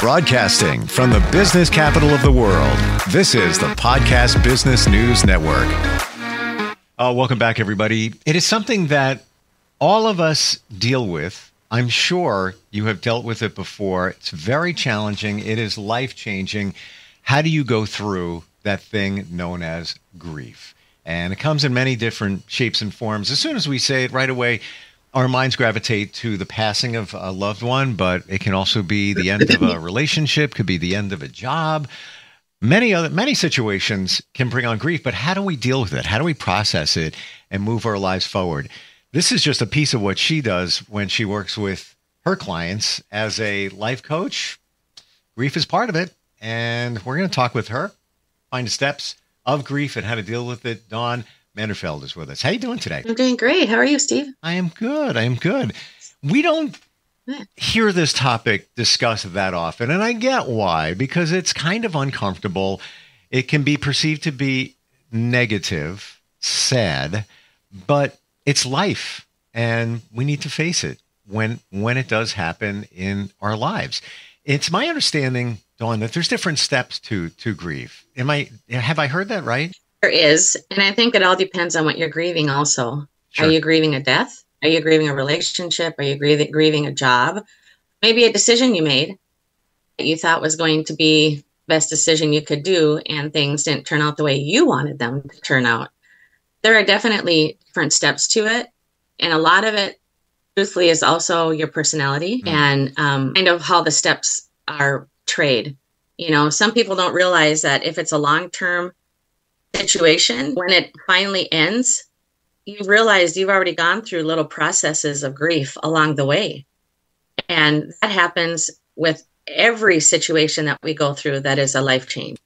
Broadcasting from the business capital of the world, this is the Podcast Business News Network. Welcome back, everybody. It is something that all of us deal with. I'm sure you have dealt with it before. It's very challenging. It is life-changing. How do you go through that thing known as grief? And it comes in many different shapes and forms. As soon as we say it right away, our minds gravitate to the passing of a loved one, but it can also be the end of a relationship, could be the end of a job. Many situations can bring on grief, but how do we deal with it? How do we process it and move our lives forward? This is just a piece of what she does when she works with her clients as a life coach. Grief is part of it, and we're going to talk with her, find the steps of grief and how to deal with it. Dawn Manderfeld is with us. How are you doing today? I'm doing great. How are you, Steve? I am good. We don't hear this topic discussed that often, and I get why, because it's kind of uncomfortable. It can be perceived to be negative, sad, but it's life, and we need to face it when it does happen in our lives. It's my understanding, Dawn, that there's different steps to grief. Have I heard that right? There is, and I think it all depends on what you're grieving also. Sure. Are you grieving a death? Are you grieving a relationship? Are you grieving a job? Maybe a decision you made that you thought was going to be the best decision you could do, and things didn't turn out the way you wanted them to turn out. There are definitely different steps to it, and a lot of it, truthfully, is also your personality and kind of how the steps are portrayed. You know, some people don't realize that if it's a long-term situation, when it finally ends, you realize you've already gone through little processes of grief along the way. And that happens with every situation that we go through that is a life change.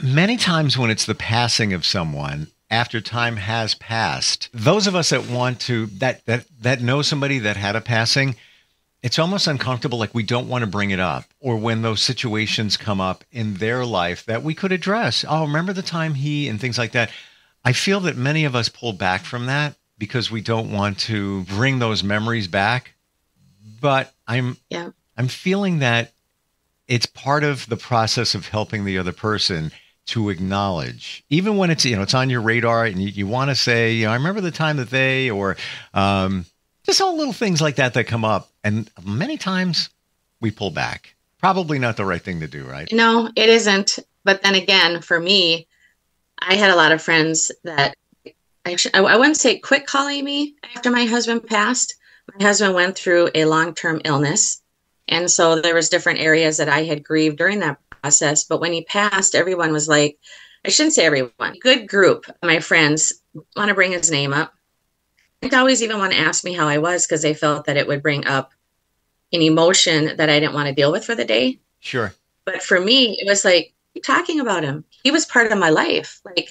Many times when it's the passing of someone, after time has passed, those of us that want to, that know somebody that had a passing, it's almost uncomfortable, like we don't want to bring it up. Or when those situations come up in their life that we could address. Oh, remember the time and things like that. I feel that many of us pull back from that because we don't want to bring those memories back. But I'm feeling that it's part of the process of helping the other person to acknowledge, even when it's, it's on your radar and you want to say, I remember the time that they, or just all little things like that come up. And many times we pull back. Probably not the right thing to do, right? No, it isn't. But then again, for me, I had a lot of friends that actually, I wouldn't say quit calling me after my husband passed. My husband went through a long-term illness. And so there was different areas that I had grieved during that process. But when he passed, everyone was like, I shouldn't say everyone, good group of my friends want to bring his name up. They always even want to ask me how I was because they felt that it would bring up an emotion that I didn't want to deal with for the day. Sure. But for me, it was like, keep talking about him. He was part of my life. He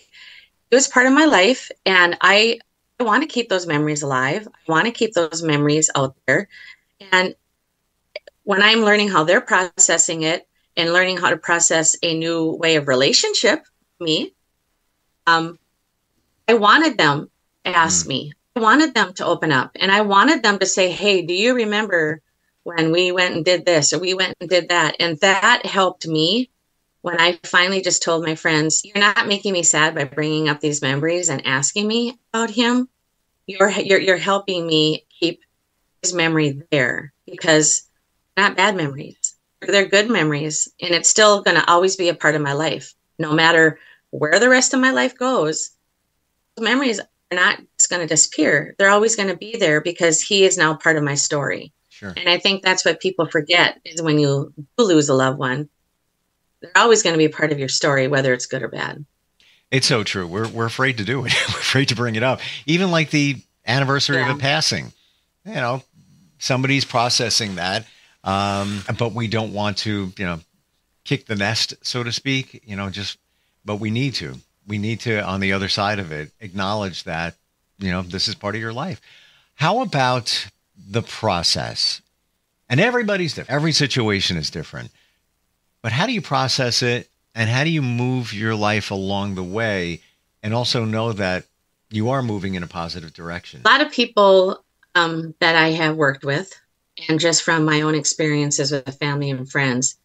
was part of my life. And I want to keep those memories alive. I want to keep those memories out there. And when I'm learning how they're processing it and learning how to process a new way of relationship with me, I wanted them to ask me. I wanted them to open up, and I wanted them to say, hey, do you remember when we went and did this or we went and did that? And that helped me when I finally just told my friends, you're not making me sad by bringing up these memories and asking me about him. You're helping me keep his memory there, because they're not bad memories. They're good memories, and it's still going to always be a part of my life. No matter where the rest of my life goes, those memories are not just going to disappear. They're always going to be there because he is now part of my story. Sure. And I think that's what people forget is when you lose a loved one, they're always going to be a part of your story, whether it's good or bad. It's so true. We're afraid to do it. We're afraid to bring it up. Even like the anniversary of a passing, somebody's processing that. But we don't want to, kick the nest, so to speak, but we need to, on the other side of it, acknowledge that, this is part of your life. How about the process? And everybody's different. Every situation is different. But how do you process it? And how do you move your life along the way and also know that you are moving in a positive direction? A lot of people that I have worked with and just from my own experiences with family and friends,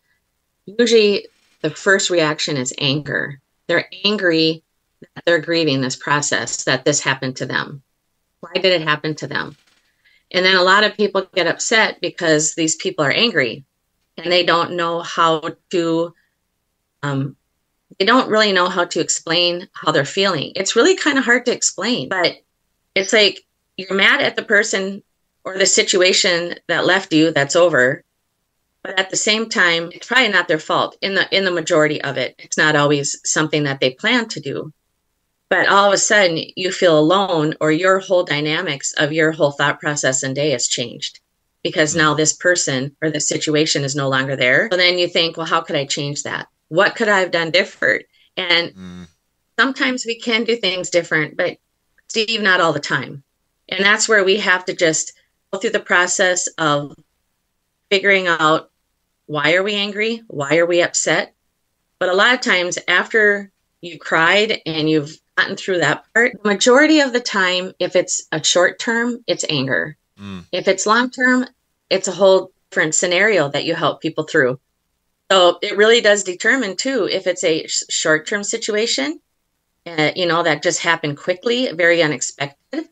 usually the first reaction is anger. They're angry that they're grieving this process, that this happened to them. Why did it happen to them? And then a lot of people get upset because these people are angry and they don't know how to, they don't really know how to explain how they're feeling. It's really kind of hard to explain, but it's like you're mad at the person or the situation that left you, that's over. But at the same time, it's probably not their fault in the majority of it. It's not always something that they plan to do. But all of a sudden, you feel alone, or your whole dynamics of your whole thought process and day has changed because now this person or this situation is no longer there. So then you think, well, how could I change that? What could I have done different? And sometimes we can do things different, but Steve, not all the time. And that's where we have to just go through the process of figuring out, why are we angry? Why are we upset? But a lot of times after you cried and you've gotten through that part, the majority of the time, if it's a short term, it's anger. If it's long term, it's a whole different scenario that you help people through. So it really does determine too, if it's a short term situation, that just happened quickly, very unexpected,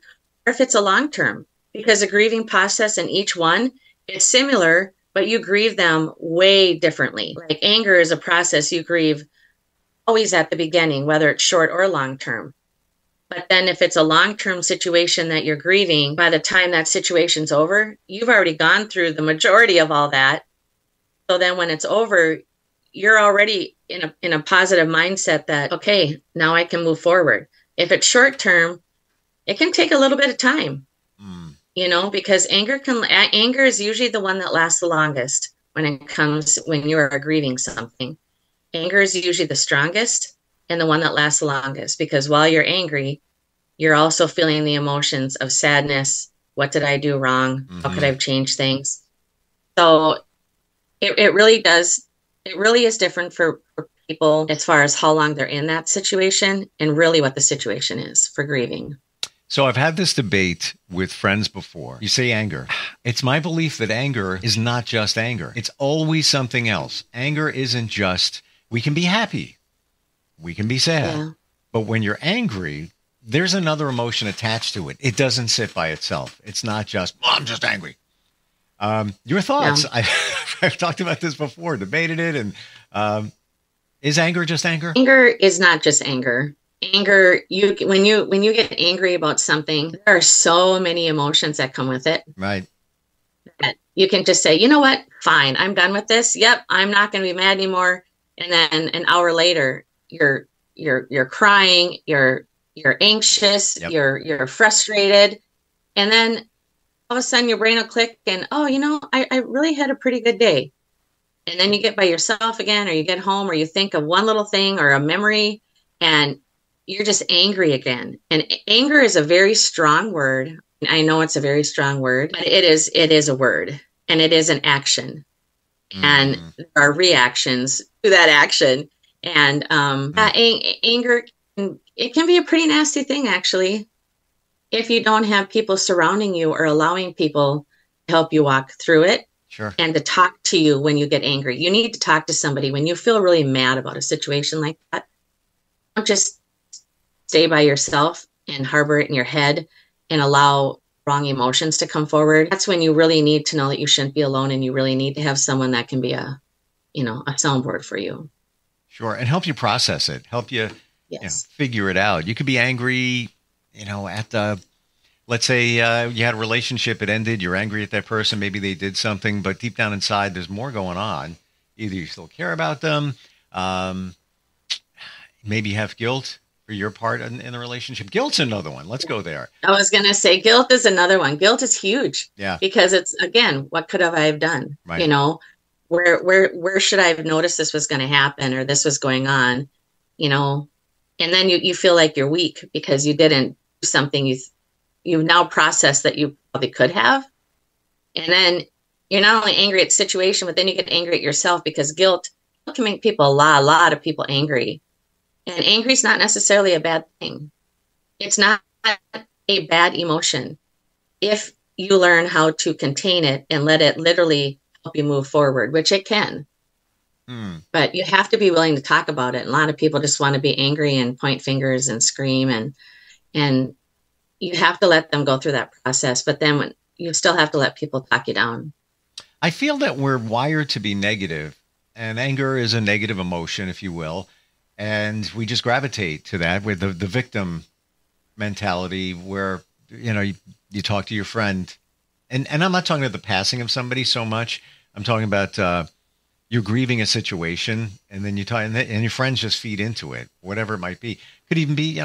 or if it's a long term, because the grieving process in each one is similar, but you grieve them way differently. Like anger is a process you grieve always at the beginning, whether it's short or long term. But then if it's a long-term situation that you're grieving, by the time that situation's over, you've already gone through the majority of all that. So then when it's over, you're already in a positive mindset that, okay, now I can move forward. If it's short term, it can take a little bit of time, because anger is usually the one that lasts the longest when you are grieving something. Anger is usually the strongest and the one that lasts the longest, because while you're angry, you're also feeling the emotions of sadness. What did I do wrong? How could I have changed things? So it really does. It really is different for people as far as how long they're in that situation and really what the situation is for grieving. So I've had this debate with friends before. You say anger. It's my belief that anger is not just anger. It's always something else. Anger isn't just, we can be happy. We can be sad. Yeah. But when you're angry, there's another emotion attached to it. It doesn't sit by itself. It's not just, well, I'm just angry. Your thoughts? Yeah. I've talked about this before, debated it. And is anger just anger? Anger is not just anger. Anger, when you get angry about something, there are so many emotions that come with it. Right. That you can just say, you know what? Fine, I'm done with this. Yep, I'm not going to be mad anymore. And then an hour later, you're crying, you're anxious, yep. you're frustrated, and then all of a sudden your brain will click and, I really had a pretty good day. And then you get by yourself again, or you get home, or you think of one little thing or a memory, and you're just angry again. And anger is a very strong word. I know it's a very strong word, but it is a word, and it is an action. And there are reactions to that action. And anger, it can be a pretty nasty thing, actually, if you don't have people surrounding you or allowing people to help you walk through it. Sure. And to talk to you when you get angry. You need to talk to somebody when you feel really mad about a situation like that. Don't just stay by yourself and harbor it in your head and allow wrong emotions to come forward. That's when you really need to know that you shouldn't be alone, and you really need to have someone that can be a soundboard for you. Sure. And help you process it, help you, yes. Figure it out. You could be angry, let's say you had a relationship, it ended, you're angry at that person, maybe they did something, but deep down inside, there's more going on. Either you still care about them, maybe you have guilt for your part in the relationship. Guilt's another one. Let's go there. I was going to say guilt is another one. Guilt is huge. Yeah. Because it's, again, what could have I have done? Right. Where should I have noticed this was going to happen, or this was going on, and then you feel like you're weak because you didn't do something you've now processed that you probably could have. And then you're not only angry at the situation, but then you get angry at yourself, because guilt can make people, a lot of people angry. And angry is not necessarily a bad thing. It's not a bad emotion. If you learn how to contain it and let it literally help you move forward, which it can. But you have to be willing to talk about it. And a lot of people just want to be angry and point fingers and scream, and you have to let them go through that process. But then you still have to let people talk you down. I feel that we're wired to be negative, and anger is a negative emotion, if you will. And we just gravitate to that with the victim mentality where, you talk to your friend, and I'm not talking about the passing of somebody so much. I'm talking about you're grieving a situation, and then you talk, and your friends just feed into it, whatever it might be. Could even be,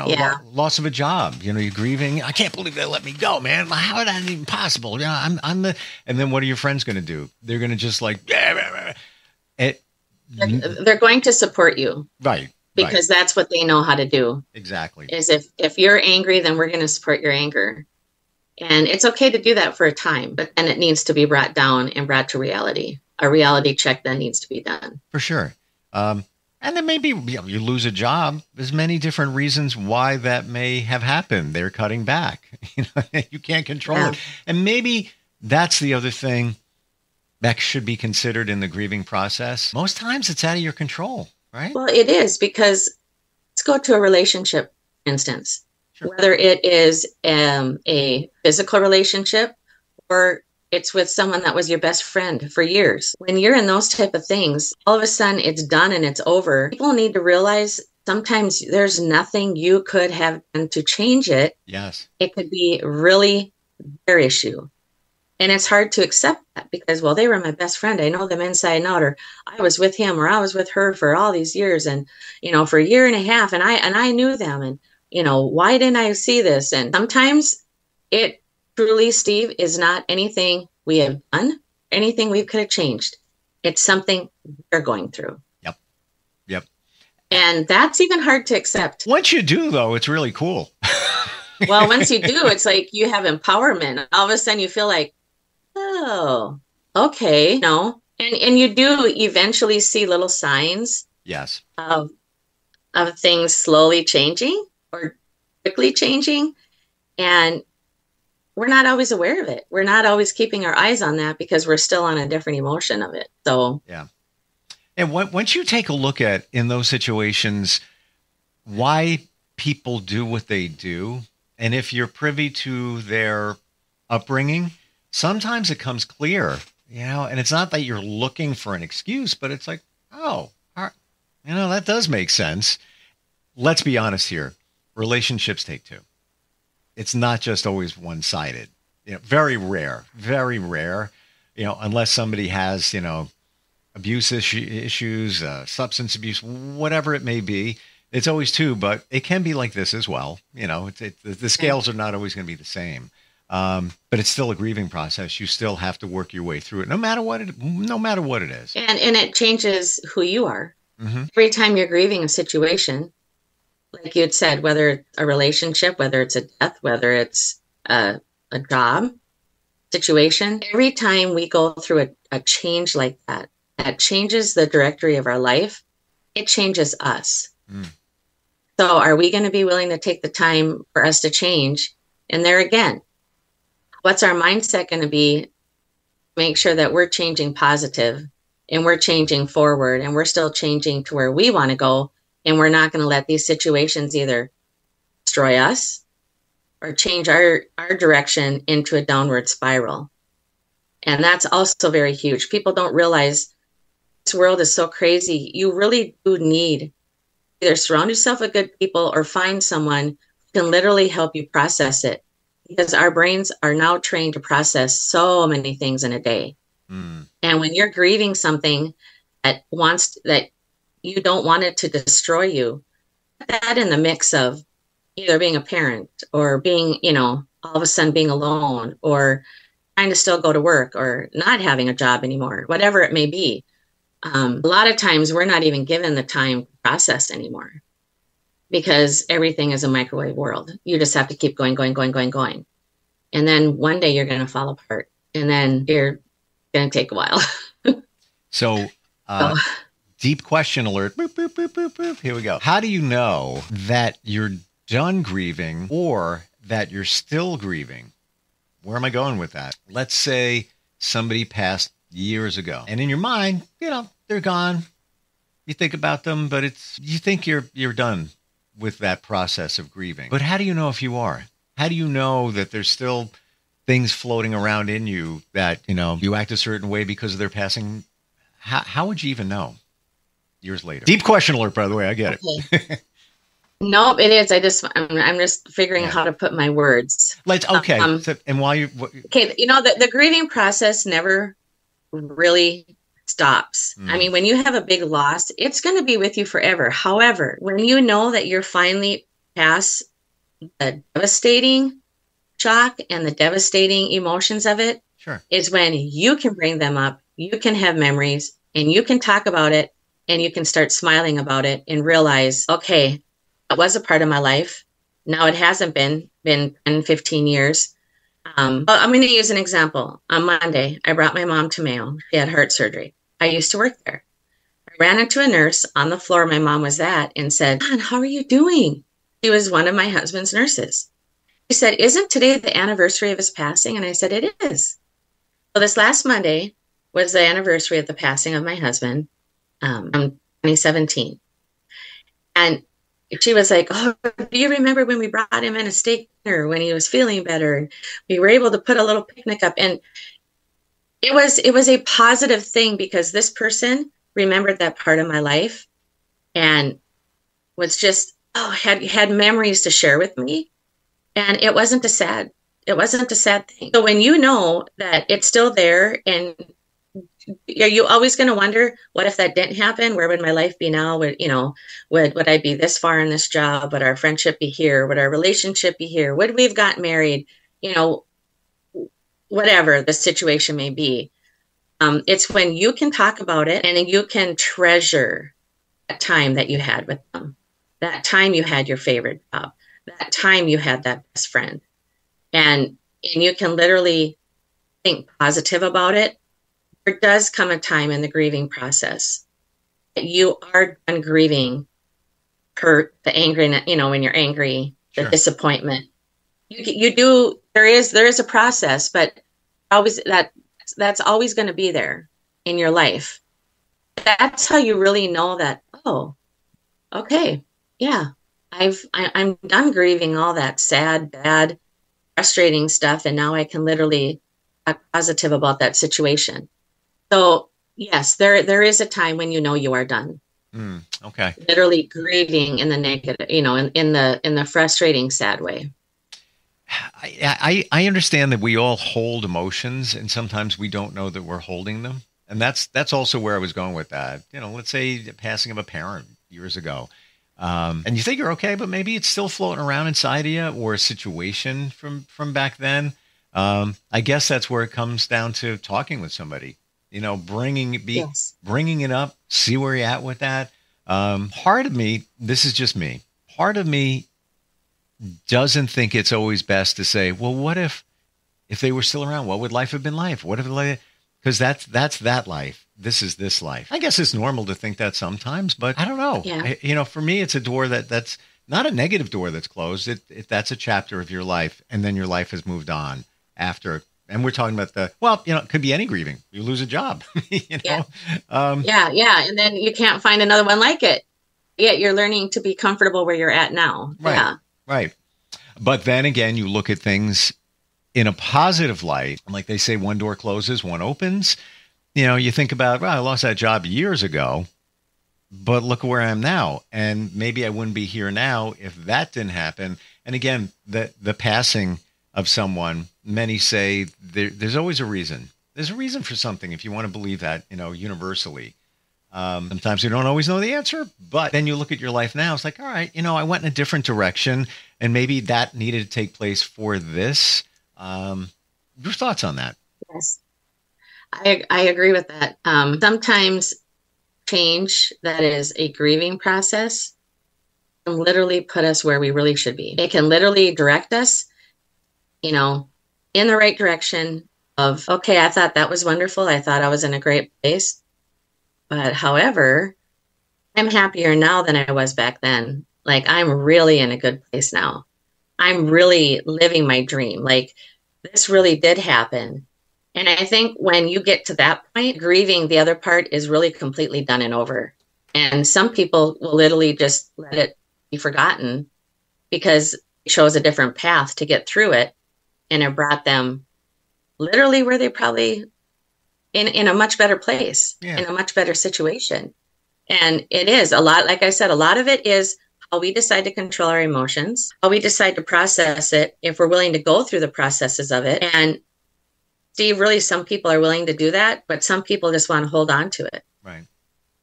loss of a job. You're grieving. I can't believe they let me go, man. How is that even possible? I'm the. And then what are your friends going to do? They're going to just like, they're going to support you, right? Because that's what they know how to do. Exactly. Is if you're angry, then we're going to support your anger, and it's okay to do that for a time, but then it needs to be brought down and brought to reality. A reality check then needs to be done. For sure. And then maybe you lose a job. There's many different reasons why that may have happened. They're cutting back. You can't control it. And maybe that's the other thing that should be considered in the grieving process. Most times it's out of your control, right? Well, it is, because let's go to a relationship instance. Sure. Whether it is a physical relationship or it's with someone that was your best friend for years. When you're in those type of things, all of a sudden it's done and it's over. People need to realize sometimes there's nothing you could have done to change it. Yes. It could be really their issue. And it's hard to accept that because, well, they were my best friend. I know them inside and out, or I was with him or I was with her for all these years and, for a year and a half, and I knew them, and, why didn't I see this? And sometimes it truly, Steve, is not anything we have done, anything we could have changed. It's something we're going through. Yep. And that's even hard to accept. Once you do, though, it's really cool. Well, once you do, it's like you have empowerment. All of a sudden you feel like, oh, okay. No. And you do eventually see little signs. Yes. Of things slowly changing or quickly changing. And we're not always aware of it. We're not always keeping our eyes on that because we're still on a different emotion of it. So, yeah. And once you take a look at, in those situations, why people do what they do, and if you're privy to their upbringing, sometimes it comes clear, and it's not that you're looking for an excuse, but it's like, oh, that does make sense. Let's be honest here. Relationships take two. It's not just always one-sided. Very rare, unless somebody has, abuse issues, substance abuse, whatever it may be. It's always two, but it can be like this as well. The scales are not always going to be the same. But it's still a grieving process. You still have to work your way through it, no matter what it is. And it changes who you are. Mm-hmm. Every time you're grieving a situation, like you had said, whether it's a relationship, whether it's a death, whether it's a job situation, every time we go through a change like that changes the directory of our life, it changes us. So are we going to be willing to take the time for us to change? And there again, what's our mindset going to be? Make sure that we're changing positive and we're changing forward and we're still changing to where we want to go. And we're not going to let these situations either destroy us or change our direction into a downward spiral. And that's also very huge. People don't realize this world is so crazy. You really do need either surround yourself with good people or find someone who can literally help you process it. Because our brains are now trained to process so many things in a day. And when you're grieving something that you don't want it to destroy you, put that in the mix of either being a parent or being, all of a sudden being alone or trying to still go to work or not having a job anymore, whatever it may be. A lot of times we're not even given the time to process anymore because everything is a microwave world. You just have to keep going. And then one day you're going to fall apart and then you're going to take a while. So, deep question alert. Boop, boop, boop, boop, boop. Here we go. How do you know that you're done grieving or that you're still grieving? Where am I going with that? Let's say somebody passed years ago, and in your mind, they're gone. You think about them, but you think you're done with that process of grieving. But how do you know if you are? How do you know that there's still things floating around in you that, you act a certain way because of their passing? How would you even know years later? Deep question alert, by the way. I get it. No, it is. I'm just figuring out how to put my words. Okay. And while you, okay, the grieving process never really stops. I mean, when you have a big loss, it's going to be with you forever. However, when you know that you're finally past the devastating shock and the devastating emotions of it, sure, is when you can bring them up, you can have memories, and you can talk about it, and you can start smiling about it and realize, okay, that was a part of my life. Now it hasn't been 10, 15 years. I'm going to use an example. On Monday, I brought my mom to Mayo. She had heart surgery. I used to work there. I ran into a nurse on the floor my mom was at and said, "Don, how are you doing?" She was one of my husband's nurses. She said, "Isn't today the anniversary of his passing?" And I said, "It is." So this last Monday was the anniversary of the passing of my husband in 2017. And she was like, "Oh, do you remember when we brought him in a steak dinner when he was feeling better? And we were able to put a little picnic up." And it was a positive thing because this person remembered that part of my life and was just, had memories to share with me. And it wasn't a sad thing. So when you know that it's still there, and are you always going to wonder, what if that didn't happen? Where would my life be now? Would I be this far in this job? Would our friendship be here? Would our relationship be here? Would we have gotten married? Whatever the situation may be. It's when you can talk about it and you can treasure that time that you had with them, that time you had your favorite job, that time you had that best friend, and you can literally think positive about it. There does come a time in the grieving process that you are done grieving hurt, the angry, when you're angry, the sure, disappointment. You do. There is a process, but always that's always going to be there in your life. That's how you really know that. Oh, okay, yeah, I'm done grieving all that sad, bad, frustrating stuff, and now I can literally talk positive about that situation. So yes, there is a time when you know you are done. Okay. Literally grieving in the negative, in the frustrating, sad way. I understand that we all hold emotions, and sometimes we don't know that we're holding them. And that's also where I was going with that. Let's say the passing of a parent years ago. And you think you're okay, but maybe it's still floating around inside of you, or a situation from back then. I guess that's where it comes down to talking with somebody, bringing it up, see where you're at with that. Part of me, this is just me, part of me doesn't think it's always best to say, well, what if they were still around? What would life have been like? What if, because that's that life. This is this life. I guess it's normal to think that sometimes, but I don't know. Yeah. For me, it's a door that's not a negative door that's closed. That's a chapter of your life, and then your life has moved on after. And we're talking about it could be any grieving. You lose a job, Yeah. And then you can't find another one like it. Yet you're learning to be comfortable where you're at now. Right. Yeah. Right. But then again, you look at things in a positive light. Like they say, one door closes, one opens. You think about, I lost that job years ago, but look where I am now. And maybe I wouldn't be here now if that didn't happen. And again, the passing of someone, many say there's always a reason. There's a reason for something, if you want to believe that, universally. Sometimes you don't always know the answer, but then you look at your life now, it's like, all right, I went in a different direction, and maybe that needed to take place for this. Your thoughts on that? Yes, I agree with that. Sometimes change that is a grieving process can literally put us where we really should be. It can literally direct us, in the right direction of, okay, I thought that was wonderful. I thought I was in a great place. But however, I'm happier now than I was back then. Like, I'm really in a good place now. I'm really living my dream. Like, this really did happen. And I think when you get to that point, grieving the other part is really completely done and over. And some people will literally just let it be forgotten because it shows a different path to get through it. And it brought them literally where they probably in a much better place, in a much better situation. And it is a lot, like I said, a lot of it is how we decide to control our emotions, how we decide to process it, if we're willing to go through the processes of it. And Steve, really, some people are willing to do that, but some people just want to hold on to it. Right.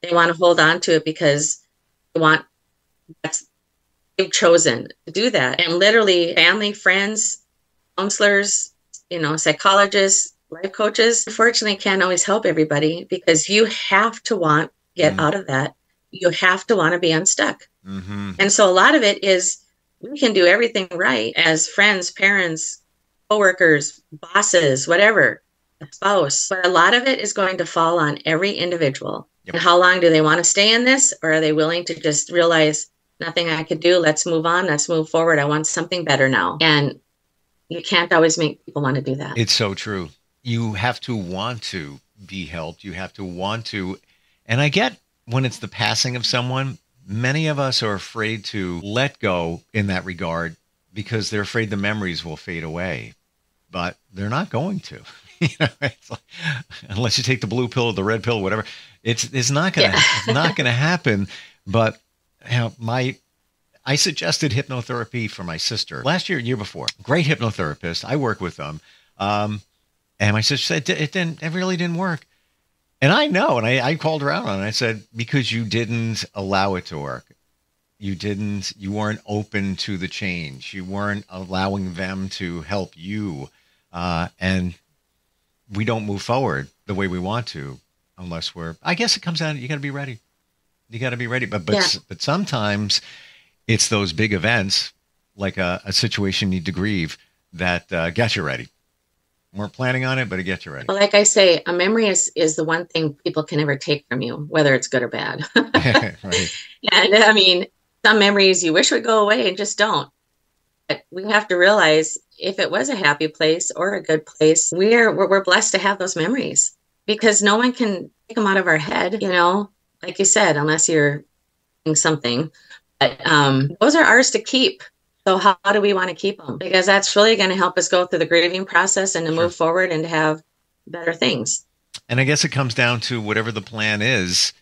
They want to hold on to it because they've chosen to do that. And literally family, friends, counselors, psychologists, life coaches, unfortunately can't always help everybody because you have to want to get out of that. You have to want to be unstuck. Mm-hmm. And so a lot of it is we can do everything right as friends, parents, coworkers, bosses, whatever, a spouse. But a lot of it is going to fall on every individual. Yep. And how long do they want to stay in this? Or are they willing to just realize nothing I could do? Let's move on. Let's move forward. I want something better now. And you can't always make people want to do that. It's so true. You have to want to be helped. You have to want to. And I get when it's the passing of someone, many of us are afraid to let go in that regard because they're afraid the memories will fade away. But they're not going to. It's like, unless you take the blue pill or the red pill, whatever. It's not gonna it's not gonna happen. But I suggested hypnotherapy for my sister last year, year before. Great hypnotherapist. I work with them. And my sister said it really didn't work. And I know, and I called her out on it. I said, because you didn't allow it to work. You weren't open to the change. You weren't allowing them to help you. And we don't move forward the way we want to unless I guess it comes down to you got to be ready. You got to be ready. But sometimes it's those big events like a situation you need to grieve that get you ready. Weren't planning on it, but it gets you ready. Well, like I say, a memory is the one thing people can never take from you, whether it's good or bad. Right. And I mean, some memories you wish would go away and just don't. But we have to realize if it was a happy place or a good place, we're blessed to have those memories because no one can take them out of our head, like you said, unless you're doing something. But those are ours to keep. So how do we want to keep them? Because that's really going to help us go through the grieving process and to move forward and to have better things. And I guess it comes down to whatever the plan is.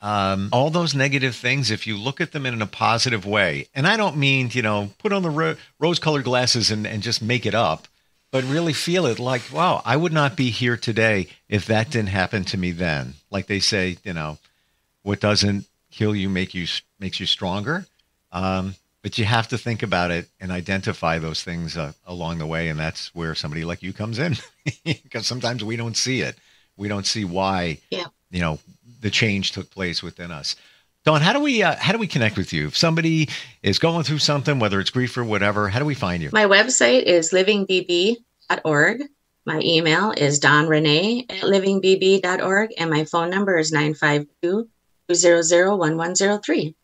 All those negative things, if you look at them in a positive way, and I don't mean, put on the rose-colored glasses and just make it up, but really feel it like, wow, I would not be here today if that didn't happen to me then. Like they say, what doesn't kill you makes you stronger. But you have to think about it and identify those things along the way. And that's where somebody like you comes in because sometimes we don't see it. We don't see why, the change took place within us. Dawn, how do we connect with you? If somebody is going through something, whether it's grief or whatever, how do we find you? My website is livingbb.org. My email is donrenee@livingbb.org. And my phone number is 952-200-1103.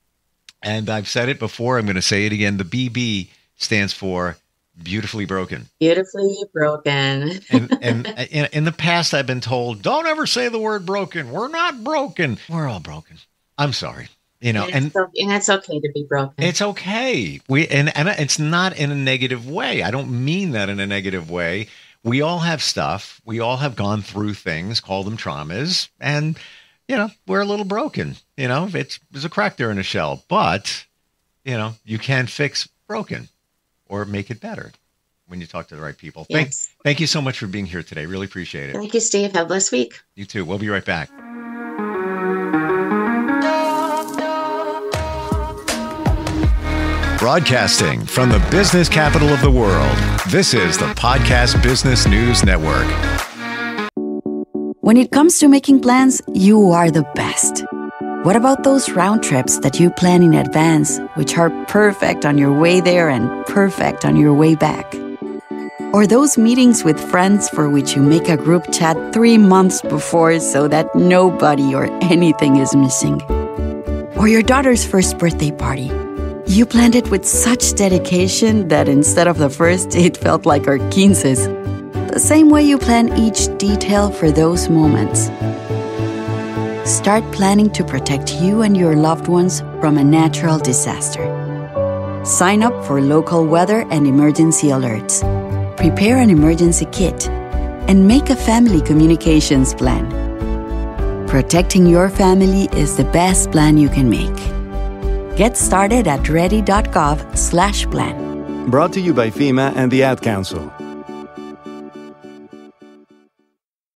And I've said it before. I'm going to say it again. The BB stands for beautifully broken. Beautifully broken. and in the past, I've been told, don't ever say the word broken. We're not broken. We're all broken. I'm sorry. And it's okay to be broken. It's okay. And it's not in a negative way. I don't mean that in a negative way. We all have stuff. We all have gone through things, call them traumas, and we're a little broken. There's a crack there in a shell, but, you can fix broken or make it better when you talk to the right people. Yes. Thank you so much for being here today. Really appreciate it. Thank you, Steve. Have a blessed week. You too. We'll be right back. Broadcasting from the business capital of the world, this is the Podcast Business News Network. When it comes to making plans, you are the best. What about those round trips that you plan in advance, which are perfect on your way there and perfect on your way back? Or those meetings with friends for which you make a group chat 3 months before so that nobody or anything is missing? Or your daughter's first birthday party? You planned it with such dedication that instead of the first, it felt like our 15s. The same way you plan each detail for those moments. Start planning to protect you and your loved ones from a natural disaster. Sign up for local weather and emergency alerts. Prepare an emergency kit. And make a family communications plan. Protecting your family is the best plan you can make. Get started at ready.gov/plan. Brought to you by FEMA and the Ad Council.